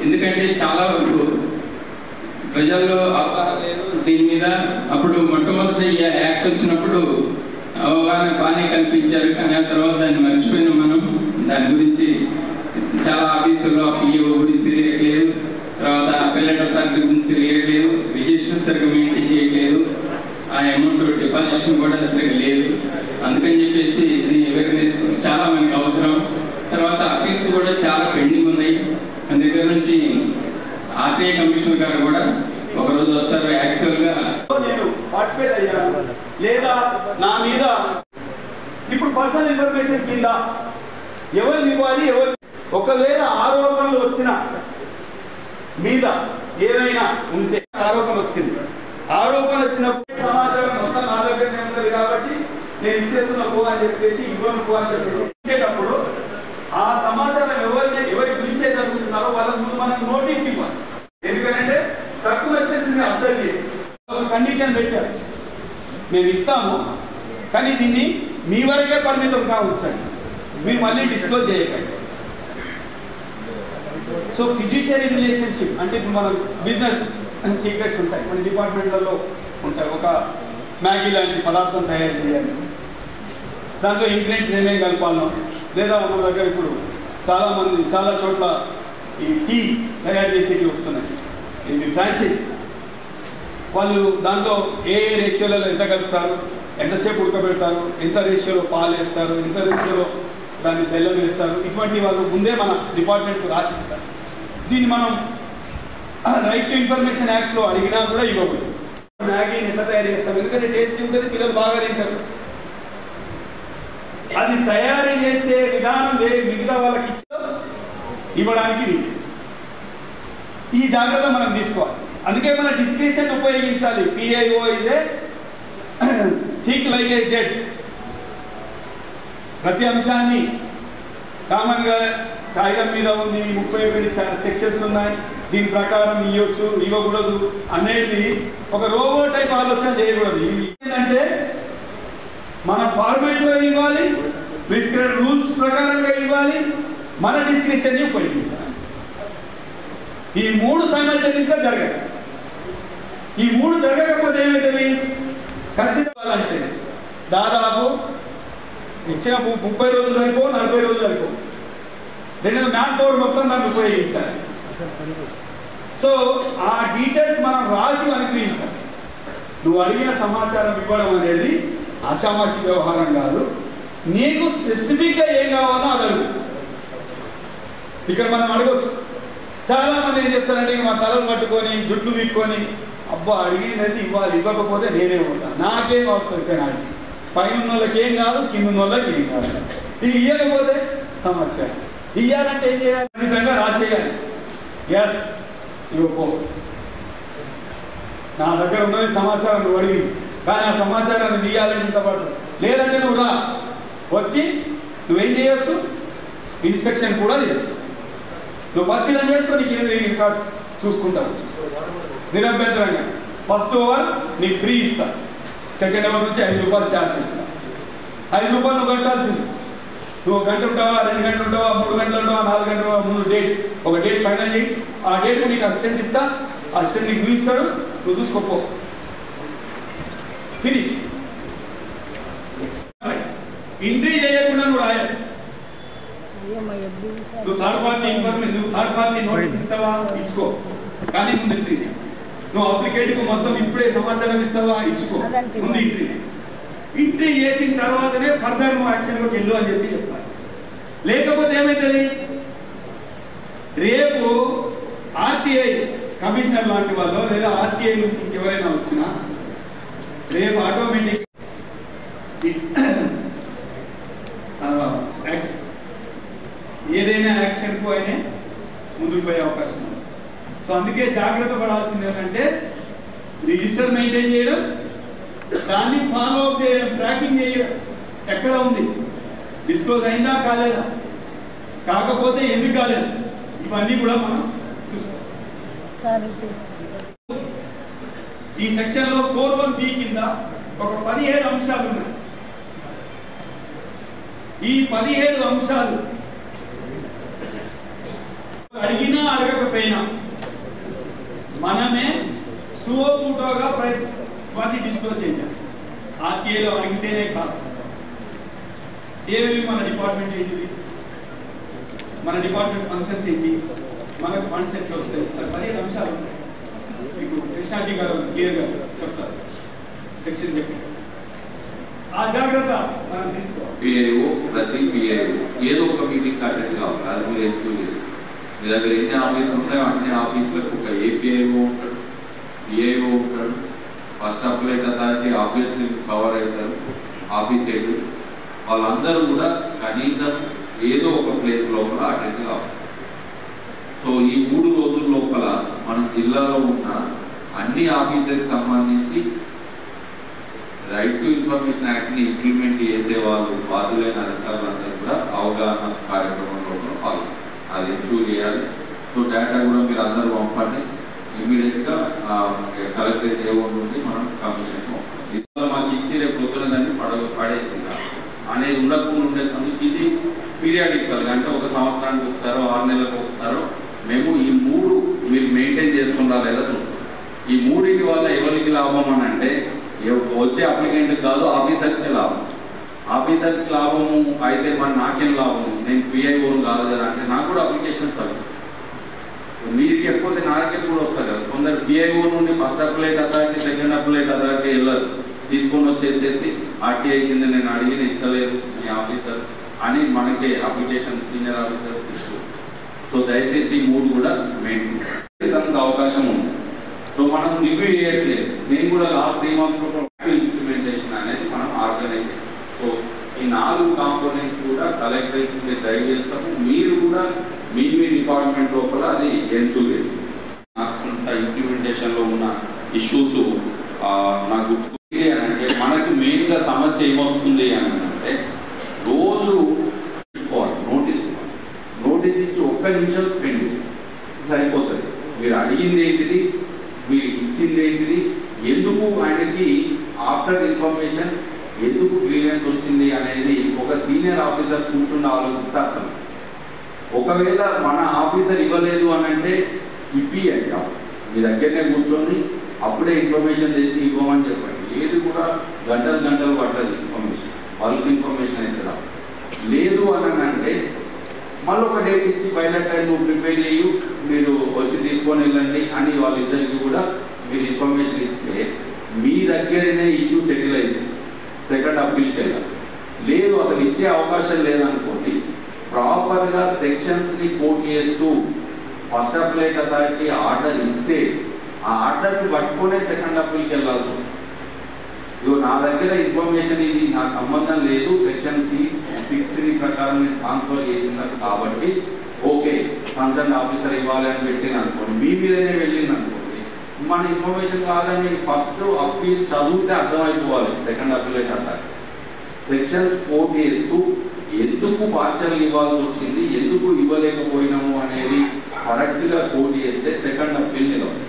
ఎందుకంటే చాలా వరకు ప్రజల్లో అవగాహన లేదు దీని మీద. అప్పుడు మొట్టమొదటి ఈ యాక్ట్ వచ్చినప్పుడు అవగాహన బాగానే కల్పించారు, కానీ ఆ తర్వాత దాన్ని మర్చిపోయినాం మనం. దాని గురించి చాలా ఆఫీసుల్లో పిఓ గురించి తెలియట్లేదు, తర్వాత అపెల్లెట్ అథారిటీ గురించి తెలియట్లేదు, రిజిస్టర్ సరిగ్గా మెయింటైన్ చేయట్లేదు, ఆ అమౌంట్ డిపాజిషన్ కూడా సరిగ్గా లేదు. అందుకని చెప్పేసి దీని అవేర్నెస్ చాలా మనకి అవసరం. తర్వాత ఆఫీసులు కూడా చాలా పెండింగ్ ఉన్నాయి. మన దగ్గర నుంచి ఆర్టీఐ కమిషనర్ గారు కూడా ఒకరోజు వస్తారు. యాక్చువల్గా నేను పార్టిసిపేట్ అయ్యాను లేదా నా మీద ఇప్పుడు పర్సనల్ ఇన్ఫర్మేషన్ కింద ఎవరు ఇవ్వాలి, ఎవరు ఒకవేళ ఆరోపణలు వచ్చిన మీద ఏమైనా ఉంటే ఆరోపణ వచ్చింది, ఆరోపణ వచ్చినప్పుడు సమాచారం మొత్తం నా దగ్గరనే ఉంటుంది కాబట్టి నేను ఇచ్చేస్తున్న పో అని చెప్పేసి ఇవ్వను పో అని చెప్పేసి ఇచ్చేటప్పుడు ఆ సమాచారం ఎవరి గురించే జరుగుతున్నారో వాళ్ళ ముందు మనం నోటీస్ ఇవ్వాలి. ఎందుకంటే సర్కులర్స్ అర్థం చేసి కండిషన్ పెట్టారు, మేము ఇస్తాము కానీ దీన్ని మీ వరకే పరిమితం కావచ్చండి, మీరు మళ్ళీ డిస్క్లోజ్ చేయకండి. సో ఫిడ్యూషియరీ రిలేషన్షిప్ అంటే ఇప్పుడు మనం బిజినెస్ సీక్రెట్స్ ఉంటాయి, మన డిపార్ట్మెంట్లలో ఉంటాయి. ఒక మ్యాగీ లాంటి పదార్థం తయారు చేయాలి, దాంట్లో ఇంగ్రీడియంట్స్ ఏమేమి కలపాలో, లేదా మన దగ్గర ఇప్పుడు చాలా చోట్ల ఈ టీ తయారు చేసేవి వస్తున్నాయి, ఇవి ఫ్రాంచైజీస్. వాళ్ళు దాంట్లో ఏ రేషియోలలో ఎంత కలుపుతారు, ఎంతసేపు ఉడకబెడతారు, ఎంత రేషియోలో పాలు వేస్తారు, ఎంత రేషియోలో దాన్ని బెల్లం వేస్తారు, ఇటువంటి వాళ్ళు ముందే మన డిపార్ట్మెంట్కు రాసిస్తారు. దీన్ని మనం రైట్ టు ఇన్ఫర్మేషన్ యాక్ట్లో అడిగినా కూడా ఇవ్వకూడదు. మ్యాగీని ఎట్లా తయారు చేస్తాం, ఎందుకంటే టేస్ట్ ఉంటుంది, పిల్లలు బాగా తింటారు. అది తయారు చేసే విధానం మిగతా వాళ్ళకి ఇవ్వడానికి ఈ జాగ్రత్త మనం తీసుకోవాలి. అందుకే మన డిస్క్రిప్షన్ ఉపయోగించాలి. పిఐఓ ఇదే థింక్ లైక్ ఏ జడ్జ్. ప్రతి అంశాన్ని కామన్గా కాగితం మీద ఉంది, 31 సెక్షన్స్ ఉన్నాయి, దీని ప్రకారం ఇవ్వచ్చు ఇవ్వకూడదు అనేది ఒక రోబో టైప్ ఆలోచన చేయకూడదు. ఏంటంటే మన ఫార్మేట్లో ఇవ్వాలి, ప్రిస్క్రైబ్డ్ రూల్స్ ప్రకారంగా ఇవ్వాలి, మన డిస్క్రిప్షన్ని ఉపయోగించాలి. ఈ 3 సైమల్టేనియస్గా జరగాలి. ఈ 3 జరగకపోతే ఏమవుతుంది, ఖచ్చితంగా అంటే దాదాపు ఇచ్చిన 30 రోజులు సరిపో, 40 రోజులు సరిపో, రెండోది మ్యాన్ పవర్ మొత్తం దాన్ని ఉపయోగించాలి. సో ఆ డీటెయిల్స్ మనం రాసి అనుగ్రహించాలి. నువ్వు అడిగిన సమాచారం ఇవ్వడం అనేది ఆషామాషి వ్యవహారం కాదు. నీకు స్పెసిఫిక్గా ఏం కావాలో అది అడుగు. ఇక్కడ మనం అడగవచ్చు. చాలామంది ఏం చేస్తారంటే మా తలలు పట్టుకొని జుట్లు వీక్కొని అబ్బా అడిగినది ఇవ్వాలి, ఇవ్వకపోతే నేనే ఉంటాను, నాకేం అవుతుంది, పైన వాళ్ళకి ఏం కాదు, కింద వాళ్ళకి ఏం కాదు. ఇది ఇవ్వకపోతే సమస్య. ఇవ్వాలంటే ఏం చేయాలి, ఖచ్చితంగా రాసేయాలి. ఎస్ ఇవ్వకో, నా దగ్గర ఉన్నది సమాచారం నువ్వు అడిగింది, కానీ ఆ సమాచారాన్ని తీయాలంటే ఇంత పడుతుంది. లేదంటే నువ్వు రా, వచ్చి నువ్వేం చేయొచ్చు, ఇన్స్పెక్షన్ కూడా చేసుకో, నువ్వు పరిశీలన చేసుకొని నీకేం రికార్డ్స్ చూసుకుంటావు నిరభ్యంతరంగా. ఫస్ట్ ఓవర్ నీకు ఫ్రీ ఇస్తా, సెకండ్ ఓవర్ నుంచి 5 రూపాయలు ఛార్జ్ ఇస్తా. 5 రూపాయలు నువ్వు కట్టాల్సింది. నువ్వు 1 గంట ఉంటావా, 2 గంటలు ఉంటావా, 3 గంటలు ఉంటావా, 4 గంటలు ఉంటావా, ముందు ఒక డేట్ ఫైనల్ చేయి. ఆ డేట్కి నీకు అసిస్టెంట్ ఇస్తా, అసిస్టెంట్ నీకు చూపిస్తాడు, నువ్వు చూసుకోపో, ఫినిష్. ఎంట్రీ చేయకుండా నువ్వు రాయాలి. నువ్వు థర్డ్ పార్టీ ఇన్ఫర్మేషన్, నువ్వు థర్డ్ పార్టీ నోటీస్ ఇస్తావా, ఇచ్చుకో, కానీ ముందు ఎంట్రీ చేయి. నువ్వు అప్లికేట్కు మొత్తం ఇప్పుడే సమాచారం ఇస్తావా, ఇచ్చుకో, ముందు ఎంట్రీ. ఎంట్రీ చేసిన తర్వాతనే ఫర్దర్ నువ్వు యాక్షన్లోకి వెళ్ళు అని చెప్పి చెప్పాలి. లేకపోతే ఏమవుతుంది, రేపు ఆర్టీఐ కమిషనర్ లాంటి వాళ్ళు లేదా ఆర్టీఐ నుంచి ఇంకెవరైనా వచ్చినా రేపు ఆటోమేటిక్ ఏదైనా యాక్షన్కు అయినా ముందుకు పోయే అవకాశం ఉంది. సో అందుకే జాగ్రత్త పడాల్సింది ఏంటంటే రిజిస్టర్ మెయింటైన్ చేయడం, దాన్ని ఫాలో అప్ చేయడం, ట్రాకింగ్ చేయడం, ఎక్కడ ఉంది, డిస్క్లోజ్ అయిందా కాలేదా, కాకపోతే ఎందుకు కాలేదు, ఇవన్నీ కూడా మనం చూస్తాం. ఈ సెక్షన్లో 41B కింద ఒక 17 అంశాలు ఉన్నాయి. ఈ 17 అంశాలు అడిగినా అడగకపోయినా మనమే సువోటోగా వాటిని డిస్క్లోజ్ చేయాలి. ఆర్టీఏలో అడిగితేనే కాదు. ఏవి మన డిపార్ట్మెంట్ ఏంటిది, మన డిపార్ట్మెంట్ ఫంక్షన్స్ ఏంటి, మనకు ఫండ్స్ ఎట్లా వస్తాయి, 15 అంశాలు ఉంటాయి. మీకు కృష్ణాజీ గారు క్లియర్గా చెప్తారు సెక్షన్ చెప్పి. ఆ జాగ్రత్త మనం తీసుకోవాలి. పిఐఓ ప్రతి పిఐఓ ఏదో ఒక మీటింగ్ అటెండ్ కావాలి. అది మీరు ఎంచుకోవాలి. మీ దగ్గర ఎన్ని ఆఫీసులు ఉంటాయో అన్ని ఆఫీసులకు ఒక ఏపీఐఓ ఉంటాడు, పిఐఓ ఉంటాడు, ఫస్ట్ అప్లైట్ అథారిటీ ఆఫీసులు కవర్ అవుతారు, ఆఫీస్ హెడ్, వాళ్ళందరూ కూడా కనీసం ఏదో ఒక ప్లేస్ లోపల అటెండ్ కావాలి. సో ఈ 3 రోజుల లోపల మన జిల్లాలో ఉన్న అన్ని ఆఫీసర్స్ సంబంధించి రైట్ టు ఇన్ఫర్మేషన్ యాక్ట్ని ఇంప్లిమెంట్ చేసే వాళ్ళు బాధ్యులైన అధికారులందరూ కూడా అవగాహన కార్యక్రమంలో పాల్గొనాలి. అది ఎన్షూర్ చేయాలి. సో డేటా కూడా మీరు అందరూ పంపండి. ఇమ్మీడియట్గా కలెక్టరేట్ ఏముంటుంది మనం కమిషన్ పంపాలి. మాకు ఇచ్చి రేపు పొద్దున దాన్ని పడేసిందా అనేది ఉండకుండా ఉండేందుకు ఇది పీరియాడికల్గా అంటే ఒక సంవత్సరానికి ఒకసారో 6 నెలలకు ఒకసారో మేము ఈ 3 మీరు మెయింటైన్ చేస్తుందా లేదా చూస్తాం. ఈ 3 వల్ల ఎవరికి లాభం అని అంటే వచ్చే అప్లికెంట్కి కాదు, ఆఫీసర్కి లాభం. ఆఫీసర్కి లాభము అయితే మరి నాకేం లాభము, నేను పిఐఓను కాదు కదా అంటే నాకు కూడా అప్లికేషన్స్ అవి మీరు ఎక్కువతే నా దగ్గర కూడా వస్తారు కదా. కొందరు పిఐఓ నుండి first appellate authority second appellate authority వెళ్ళరు, తీసుకొని వచ్చేసేసి ఆర్టీఐ కింద నేను అడిగిన ఇస్తలేదు మీ ఆఫీసర్ అని మనకి అప్లికేషన్ సీనియర్ ఆఫీసర్స్ తీసుకో. సో దయచేసి ఈ 3 కూడా మెయింటైన్ అవకాశం ఉంది. సో మనం రివ్యూ చేయట్లేదు. నేను కూడా లాస్ట్ 3 months ఇంప్లిమెంటేషన్ అనేది మనం ఆర్గనైజ్ చేస్తాం. సో ఈ 4 కాంపోనెంట్స్ కూడా కలెక్టరేట్ డ్రైవ్ చేస్తాము. మీరు కూడా మీ డిపార్ట్మెంట్ లోపల అది ఎన్షూర్ చేస్తుంది. ఇంప్లిమెంటేషన్లో ఉన్న ఇష్యూస్ నాకు అంటే మనకు మెయిన్గా సమస్య ఏమొస్తుంది అని అంటే రోజు నోటీస్ ఇచ్చి 1 నిమిషం స్పెండ్ సరిపోతుంది. మీరు అడిగింది ఏంటిది, మీరు ఇచ్చింది ఏంటిది, ఎందుకు ఆయనకి ఆఫ్టర్ ఇన్ఫర్మేషన్ ఎందుకు క్లియరెన్స్ వచ్చింది అనేది ఒక సీనియర్ ఆఫీసర్ కూర్చుని ఆలోచిస్తే అర్థం. ఒకవేళ మన ఆఫీసర్ ఇవ్వలేదు అని అంటే ఇప్పి అంటాం, మీ దగ్గరనే కూర్చొని అప్పుడే ఇన్ఫర్మేషన్ తెచ్చి ఇవ్వమని చెప్పండి. ఏది కూడా గంటలు పట్టదు ఇన్ఫర్మేషన్, వాళ్ళకి ఇన్ఫర్మేషన్ అయితే లేదు అని అంటే మళ్ళీ ఒక డేట్ ఇచ్చి బై దట్ టైం నువ్వు ప్రిపేర్ చేయు, మీరు వచ్చి తీసుకొని వెళ్ళండి అని వాళ్ళిద్దరికి కూడా మీరు ఇన్ఫర్మేషన్ ఇస్తే మీ దగ్గరనే ఇష్యూ సెటిల్ అయింది. సెకండ్ అప్పీల్కి వెళ్ళాలి. లేదు అసలు ఇచ్చే అవకాశం లేదనుకోండి, ప్రాపర్గా సెక్షన్స్ని కోట్ చేస్తూ ఫస్ట్ అప్లైట్ అథారిటీ ఆర్డర్ ఇస్తే ఆ ఆర్డర్ని పట్టుకునే సెకండ్ అప్పీల్కి వెళ్ళాల్సి వస్తుంది. ఇగో నా దగ్గర ఇన్ఫర్మేషన్ ఇది నాకు సంబంధం లేదు, సెక్షన్ 6(3) ప్రకారం నేను ట్రాన్స్ఫర్ చేసినాను కాబట్టి ఓకే కన్సర్న్ ఆఫీసర్ ఇవ్వాలి అని పెట్టిన అనుకోండి, మీ మీదనే వెళ్ళింది అనుకోండి, మన ఇన్ఫర్మేషన్ కాదని ఫస్ట్ అప్పీల్ చదివితే అర్థమైపోవాలి. సెకండ్ అప్పీల్ అంటారు సెక్షన్స్ కోట్ చేస్తూ ఎందుకు పార్షల్ ఇవ్వాల్సి వచ్చింది, ఎందుకు ఇవ్వలేకపోయినాము అనేది కరెక్ట్గా కోట్ చేస్తే సెకండ్ అప్పీల్ నిలవదు.